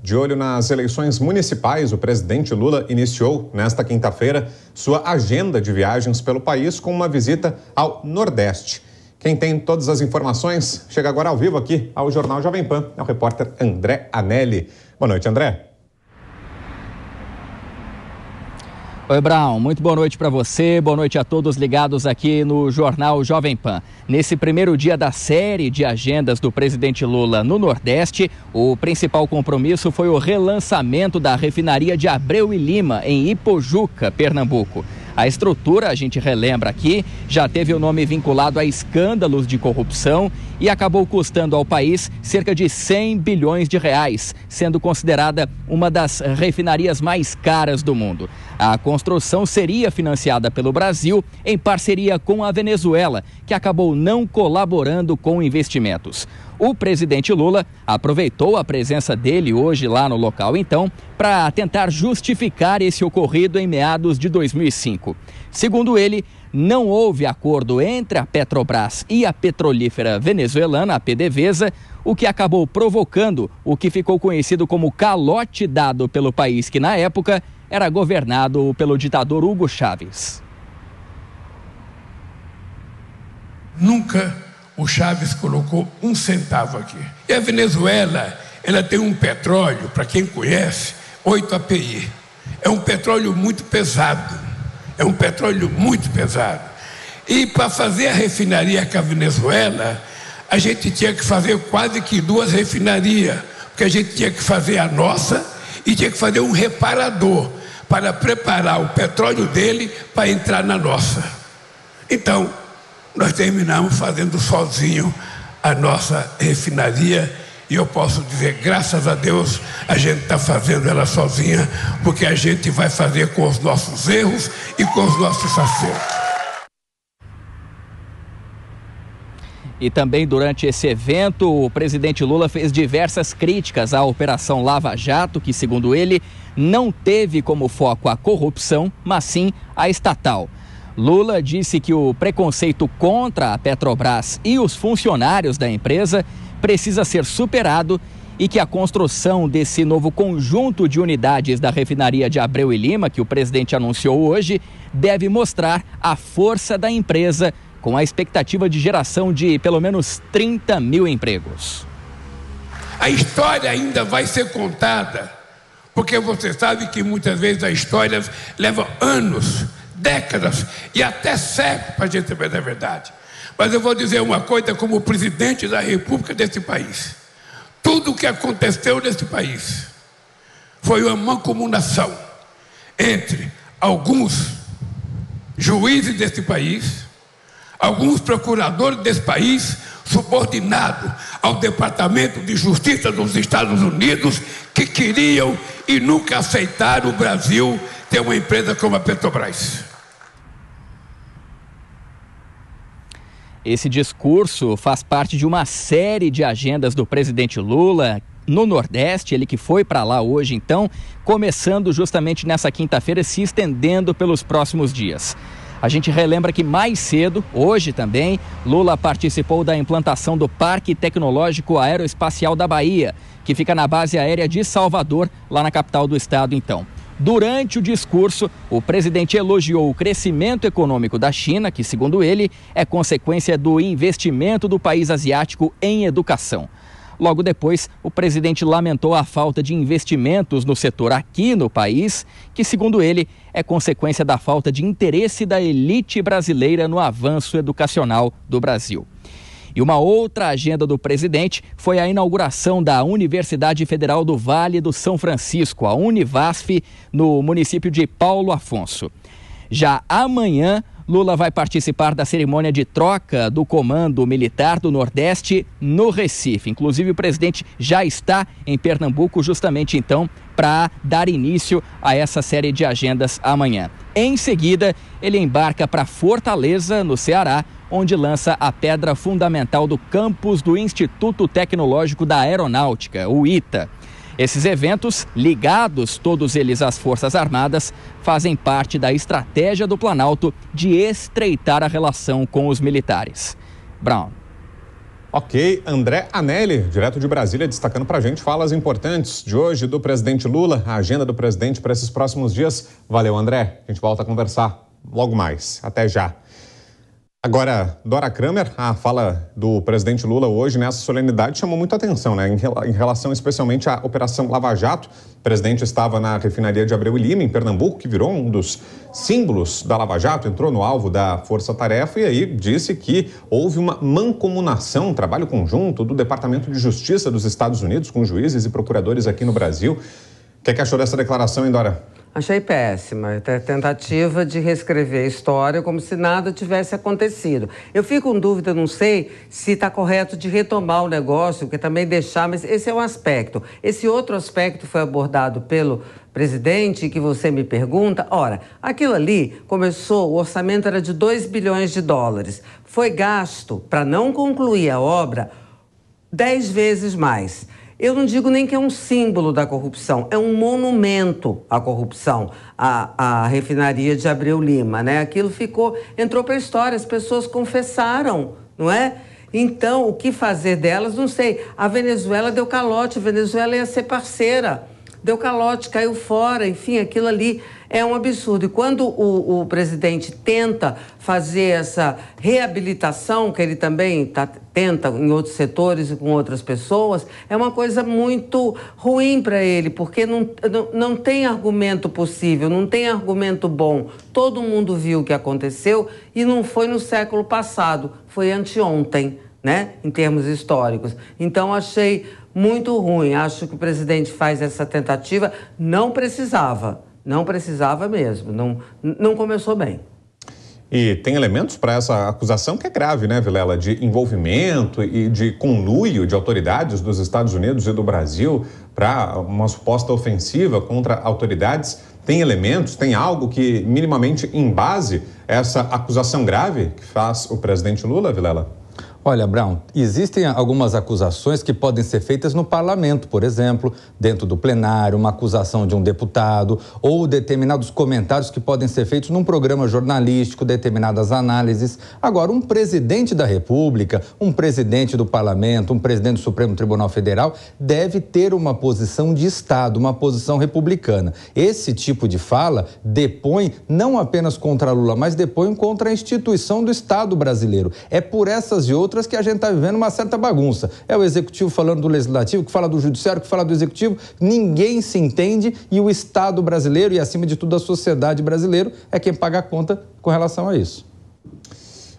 De olho nas eleições municipais, o presidente Lula iniciou, nesta quinta-feira, sua agenda de viagens pelo país com uma visita ao Nordeste. Quem tem todas as informações chega agora ao vivo aqui ao Jornal Jovem Pan, é o repórter André Anelli. Boa noite, André. Oi, Brown, muito boa noite para você, boa noite a todos ligados aqui no Jornal Jovem Pan. Nesse primeiro dia da série de agendas do presidente Lula no Nordeste, o principal compromisso foi o relançamento da refinaria de Abreu e Lima, em Ipojuca, Pernambuco. A estrutura, a gente relembra aqui, já teve o nome vinculado a escândalos de corrupção e acabou custando ao país cerca de 100 bilhões de reais, sendo considerada uma das refinarias mais caras do mundo. A construção seria financiada pelo Brasil em parceria com a Venezuela, que acabou não colaborando com investimentos. O presidente Lula aproveitou a presença dele hoje lá no local, então, para tentar justificar esse ocorrido em meados de 2005. Segundo ele, não houve acordo entre a Petrobras e a petrolífera venezuelana, a PDVSA, o que acabou provocando o que ficou conhecido como calote dado pelo país, que na época era governado pelo ditador Hugo Chávez. Nunca o Chávez colocou um centavo aqui. E a Venezuela, ela tem um petróleo, para quem conhece, 8 API. É um petróleo muito pesado. É um petróleo muito pesado. E para fazer a refinaria com a Venezuela, a gente tinha que fazer quase que 2 refinarias, porque a gente tinha que fazer a nossa e tinha que fazer um reparador para preparar o petróleo dele para entrar na nossa. Então, nós terminamos fazendo sozinho a nossa refinaria e eu posso dizer, graças a Deus, a gente está fazendo ela sozinha, porque a gente vai fazer com os nossos erros e com os nossos acertos. E também durante esse evento, o presidente Lula fez diversas críticas à Operação Lava Jato, que, segundo ele, não teve como foco a corrupção, mas sim a estatal. Lula disse que o preconceito contra a Petrobras e os funcionários da empresa precisa ser superado e que a construção desse novo conjunto de unidades da refinaria de Abreu e Lima, que o presidente anunciou hoje, deve mostrar a força da empresa, com a expectativa de geração de pelo menos 30 mil empregos. A história ainda vai ser contada, porque você sabe que muitas vezes as histórias levam anos, décadas e até séculos para a gente saber da verdade. Mas eu vou dizer uma coisa como presidente da República desse país. Tudo o que aconteceu nesse país foi uma mancomunação entre alguns juízes desse país, alguns procuradores desse país, subordinados ao Departamento de Justiça dos Estados Unidos, que queriam e nunca aceitaram o Brasil ter uma empresa como a Petrobras. Esse discurso faz parte de uma série de agendas do presidente Lula no Nordeste, ele que foi para lá hoje, então, começando justamente nessa quinta-feira, se estendendo pelos próximos dias. A gente relembra que mais cedo, hoje também, Lula participou da implantação do Parque Tecnológico Aeroespacial da Bahia, que fica na base aérea de Salvador, lá na capital do estado, então. Durante o discurso, o presidente elogiou o crescimento econômico da China, que, segundo ele, é consequência do investimento do país asiático em educação. Logo depois, o presidente lamentou a falta de investimentos no setor aqui no país, que, segundo ele, é consequência da falta de interesse da elite brasileira no avanço educacional do Brasil. E uma outra agenda do presidente foi a inauguração da Universidade Federal do Vale do São Francisco, a Univasf, no município de Paulo Afonso. Já amanhã, Lula vai participar da cerimônia de troca do Comando Militar do Nordeste no Recife. Inclusive, o presidente já está em Pernambuco justamente então para dar início a essa série de agendas amanhã. Em seguida, ele embarca para Fortaleza, no Ceará, onde lança a pedra fundamental do campus do Instituto Tecnológico da Aeronáutica, o ITA. Esses eventos, ligados todos eles às Forças Armadas, fazem parte da estratégia do Planalto de estreitar a relação com os militares. Brown. Ok, André Anelli, direto de Brasília, destacando para a gente falas importantes de hoje do presidente Lula, a agenda do presidente para esses próximos dias. Valeu, André. A gente volta a conversar logo mais. Até já. Agora, Dora Kramer, a fala do presidente Lula hoje nessa solenidade chamou muita atenção, né? Em relação especialmente à Operação Lava Jato. O presidente estava na refinaria de Abreu e Lima, em Pernambuco, que virou um dos símbolos da Lava Jato, entrou no alvo da Força Tarefa e aí disse que houve uma mancomunação, um trabalho conjunto do Departamento de Justiça dos Estados Unidos com juízes e procuradores aqui no Brasil. O que achou dessa declaração, hein, Dora? Achei péssima, tentativa de reescrever a história como se nada tivesse acontecido. Eu fico em dúvida, não sei se está correto de retomar o negócio, porque também deixar, mas esse é um aspecto. Esse outro aspecto foi abordado pelo presidente, que você me pergunta. Ora, aquilo ali começou, o orçamento era de 2 bilhões de dólares. Foi gasto, para não concluir a obra, 10 vezes mais. Eu não digo nem que é um símbolo da corrupção, é um monumento à corrupção, a refinaria de Abreu Lima, né? Aquilo entrou para a história, as pessoas confessaram, não é? Então, o que fazer delas, não sei. A Venezuela deu calote, a Venezuela ia ser parceira, deu calote, caiu fora, enfim, aquilo ali é um absurdo. E quando o presidente tenta fazer essa reabilitação, que ele também tenta em outros setores e com outras pessoas, é uma coisa muito ruim para ele, porque não tem argumento possível, não tem argumento bom. Todo mundo viu o que aconteceu e não foi no século passado, foi anteontem, né, em termos históricos. Então, achei muito ruim. Acho que o presidente faz essa tentativa, não precisava mesmo, não começou bem. E tem elementos para essa acusação que é grave, né, Vilela, de envolvimento e de conluio de autoridades dos Estados Unidos e do Brasil para uma suposta ofensiva contra autoridades. Tem elementos, tem algo que minimamente embase essa acusação grave que faz o presidente Lula, Vilela? Olha, Brown, existem algumas acusações que podem ser feitas no parlamento, por exemplo, dentro do plenário, uma acusação de um deputado ou determinados comentários que podem ser feitos num programa jornalístico, determinadas análises. Agora, um presidente da República, um presidente do parlamento, um presidente do Supremo Tribunal Federal deve ter uma posição de Estado, uma posição republicana. Esse tipo de fala depõe não apenas contra Lula, mas depõe contra a instituição do Estado brasileiro. É por essas e outras que a gente está vivendo uma certa bagunça. É o executivo falando do legislativo, que fala do judiciário, que fala do executivo. Ninguém se entende e o Estado brasileiro e, acima de tudo, a sociedade brasileira é quem paga a conta com relação a isso.